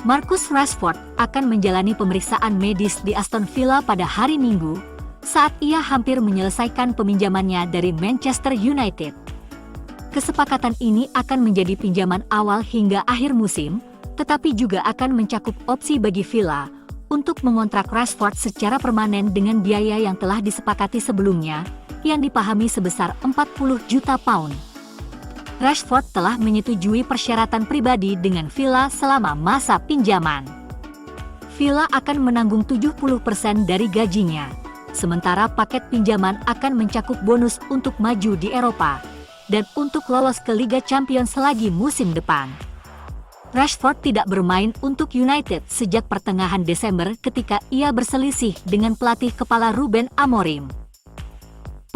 Marcus Rashford akan menjalani pemeriksaan medis di Aston Villa pada hari Minggu, saat ia hampir menyelesaikan peminjamannya dari Manchester United. Kesepakatan ini akan menjadi pinjaman awal hingga akhir musim, tetapi juga akan mencakup opsi bagi Villa untuk mengontrak Rashford secara permanen dengan biaya yang telah disepakati sebelumnya, yang dipahami sebesar 40 juta pound. Rashford telah menyetujui persyaratan pribadi dengan Villa selama masa pinjaman. Villa akan menanggung 70% dari gajinya, sementara paket pinjaman akan mencakup bonus untuk maju di Eropa dan untuk lolos ke Liga Champions lagi musim depan. Rashford tidak bermain untuk United sejak pertengahan Desember ketika ia berselisih dengan pelatih kepala Ruben Amorim.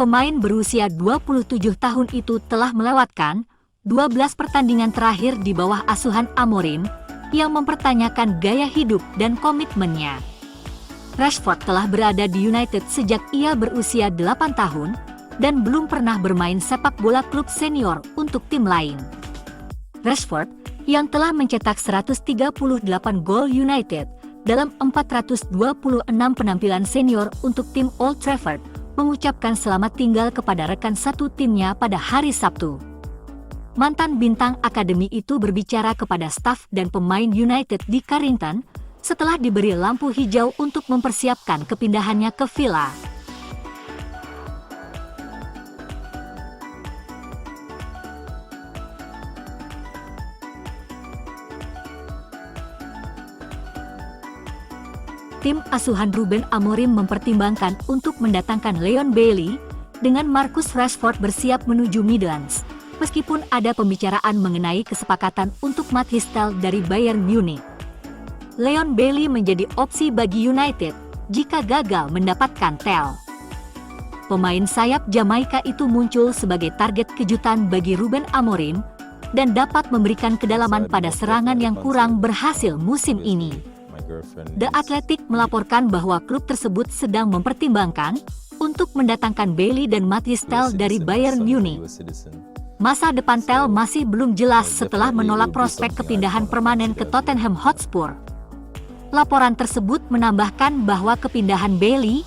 Pemain berusia 27 tahun itu telah melewatkan 12 pertandingan terakhir di bawah asuhan Amorim yang mempertanyakan gaya hidup dan komitmennya. Rashford telah berada di United sejak ia berusia 8 tahun dan belum pernah bermain sepak bola klub senior untuk tim lain. Rashford, yang telah mencetak 138 gol United dalam 426 penampilan senior untuk tim Old Trafford, mengucapkan selamat tinggal kepada rekan satu timnya pada hari Sabtu. Mantan bintang akademi itu berbicara kepada staf dan pemain United di Carrington setelah diberi lampu hijau untuk mempersiapkan kepindahannya ke Villa. Tim asuhan Ruben Amorim mempertimbangkan untuk mendatangkan Leon Bailey dengan Marcus Rashford bersiap menuju Midlands, meskipun ada pembicaraan mengenai kesepakatan untuk Matt Histel dari Bayern Munich. Leon Bailey menjadi opsi bagi United jika gagal mendapatkan Tel. Pemain sayap Jamaika itu muncul sebagai target kejutan bagi Ruben Amorim dan dapat memberikan kedalaman pada serangan yang kurang berhasil musim ini. The Athletic melaporkan bahwa klub tersebut sedang mempertimbangkan untuk mendatangkan Bailey dan Matt Histel dari Bayern Munich. Masa depan Tel masih belum jelas setelah menolak prospek kepindahan permanen ke Tottenham Hotspur. Laporan tersebut menambahkan bahwa kepindahan Bailey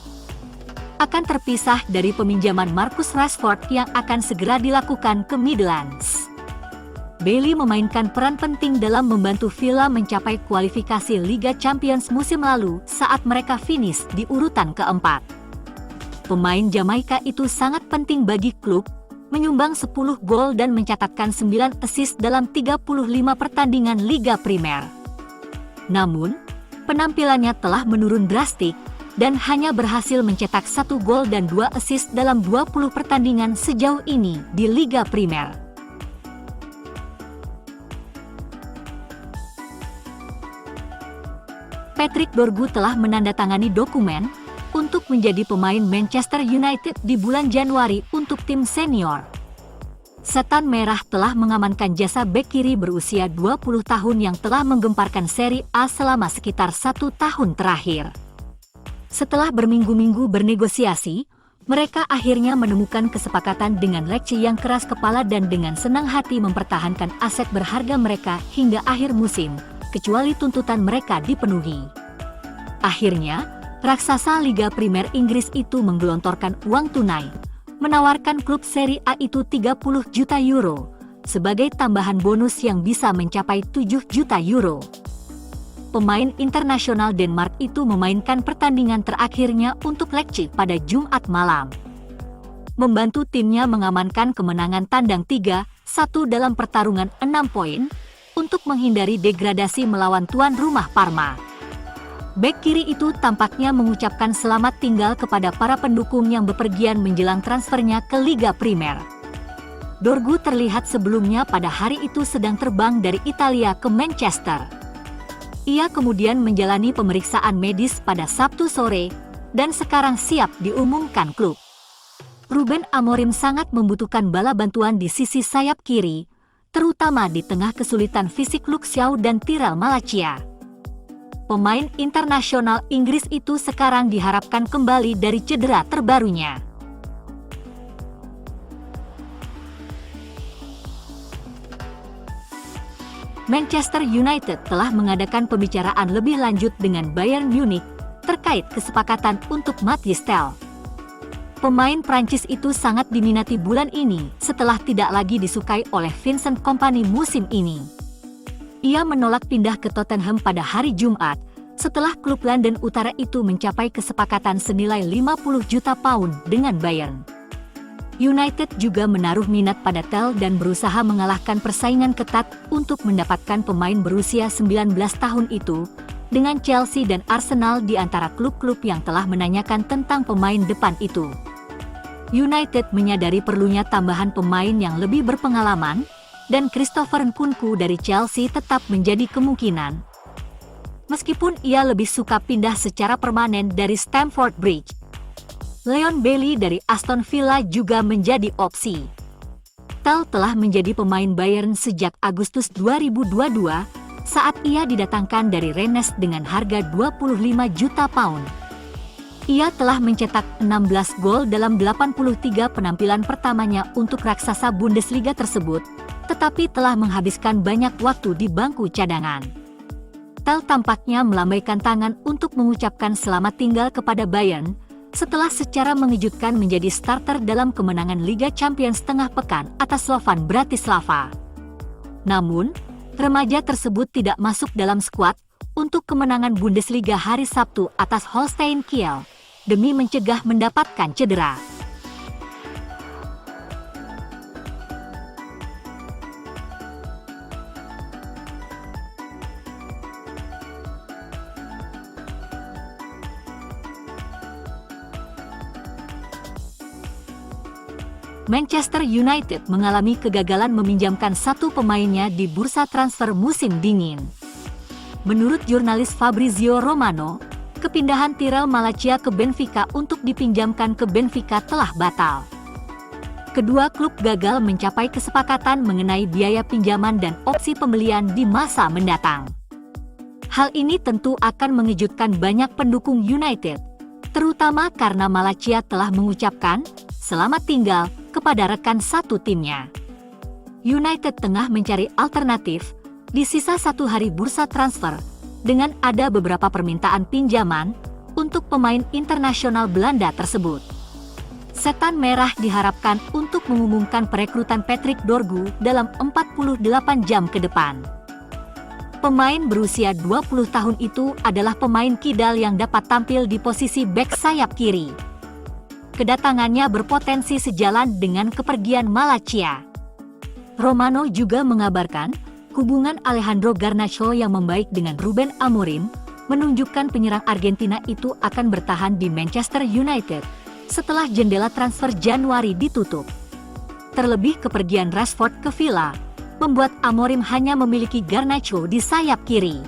akan terpisah dari peminjaman Marcus Rashford yang akan segera dilakukan ke Midlands. Bailey memainkan peran penting dalam membantu Villa mencapai kualifikasi Liga Champions musim lalu saat mereka finish di urutan keempat. Pemain Jamaika itu sangat penting bagi klub, menyumbang 10 gol dan mencatatkan 9 assist dalam 35 pertandingan Liga Primer. Namun, penampilannya telah menurun drastik dan hanya berhasil mencetak 1 gol dan 2 assist dalam 20 pertandingan sejauh ini di Liga Primer. Patrick Dorgu telah menandatangani dokumen untuk menjadi pemain Manchester United di bulan Januari untuk tim senior. Setan Merah telah mengamankan jasa bek kiri berusia 20 tahun yang telah menggemparkan Serie A selama sekitar 1 tahun terakhir. Setelah berminggu-minggu bernegosiasi, mereka akhirnya menemukan kesepakatan dengan Lecce yang keras kepala dan dengan senang hati mempertahankan aset berharga mereka hingga akhir musim, kecuali tuntutan mereka dipenuhi. Akhirnya, raksasa Liga Primer Inggris itu menggelontorkan uang tunai, menawarkan klub Serie A itu 30 juta euro, sebagai tambahan bonus yang bisa mencapai 7 juta euro. Pemain internasional Denmark itu memainkan pertandingan terakhirnya untuk Lecce pada Jumat malam. Membantu timnya mengamankan kemenangan tandang 3-1 dalam pertarungan 6 poin, untuk menghindari degradasi melawan tuan rumah Parma. Bek kiri itu tampaknya mengucapkan selamat tinggal kepada para pendukung yang bepergian menjelang transfernya ke Liga Primer. Dorgu terlihat sebelumnya pada hari itu sedang terbang dari Italia ke Manchester. Ia kemudian menjalani pemeriksaan medis pada Sabtu sore dan sekarang siap diumumkan klub. Ruben Amorim sangat membutuhkan bala bantuan di sisi sayap kiri, terutama di tengah kesulitan fisik Luke Shaw dan Tyrell Malacia. Pemain internasional Inggris itu sekarang diharapkan kembali dari cedera terbarunya. Manchester United telah mengadakan pembicaraan lebih lanjut dengan Bayern Munich terkait kesepakatan untuk Mathys Tel. Pemain Prancis itu sangat diminati bulan ini setelah tidak lagi disukai oleh Vincent Kompany musim ini. Ia menolak pindah ke Tottenham pada hari Jumat setelah klub London Utara itu mencapai kesepakatan senilai 50 juta pound dengan Bayern. United juga menaruh minat pada Tel dan berusaha mengalahkan persaingan ketat untuk mendapatkan pemain berusia 19 tahun itu dengan Chelsea dan Arsenal di antara klub-klub yang telah menanyakan tentang pemain depan itu. United menyadari perlunya tambahan pemain yang lebih berpengalaman dan Christopher Nkunku dari Chelsea tetap menjadi kemungkinan. Meskipun ia lebih suka pindah secara permanen dari Stamford Bridge, Leon Bailey dari Aston Villa juga menjadi opsi. Tel telah menjadi pemain Bayern sejak Agustus 2022 saat ia didatangkan dari Rennes dengan harga 25 juta pound. Ia telah mencetak 16 gol dalam 83 penampilan pertamanya untuk raksasa Bundesliga tersebut, tetapi telah menghabiskan banyak waktu di bangku cadangan. Tel tampaknya melambaikan tangan untuk mengucapkan selamat tinggal kepada Bayern, setelah secara mengejutkan menjadi starter dalam kemenangan Liga Champions tengah pekan atas Slovan Bratislava. Namun, remaja tersebut tidak masuk dalam skuad untuk kemenangan Bundesliga hari Sabtu atas Holstein Kiel, demi mencegah mendapatkan cedera. Manchester United mengalami kegagalan meminjamkan satu pemainnya di bursa transfer musim dingin. Menurut jurnalis Fabrizio Romano, kepindahan Tyrell Malacia ke Benfica untuk dipinjamkan ke Benfica telah batal. Kedua klub gagal mencapai kesepakatan mengenai biaya pinjaman dan opsi pembelian di masa mendatang. Hal ini tentu akan mengejutkan banyak pendukung United, terutama karena Malacia telah mengucapkan selamat tinggal kepada rekan satu timnya. United tengah mencari alternatif di sisa satu hari bursa transfer dengan ada beberapa permintaan pinjaman untuk pemain internasional Belanda tersebut. Setan Merah diharapkan untuk mengumumkan perekrutan Patrick Dorgu dalam 48 jam ke depan. Pemain berusia 20 tahun itu adalah pemain kidal yang dapat tampil di posisi bek sayap kiri. Kedatangannya berpotensi sejalan dengan kepergian Malacia. Romano juga mengabarkan, hubungan Alejandro Garnacho yang membaik dengan Ruben Amorim menunjukkan penyerang Argentina itu akan bertahan di Manchester United setelah jendela transfer Januari ditutup. Terlebih kepergian Rashford ke Villa membuat Amorim hanya memiliki Garnacho di sayap kiri.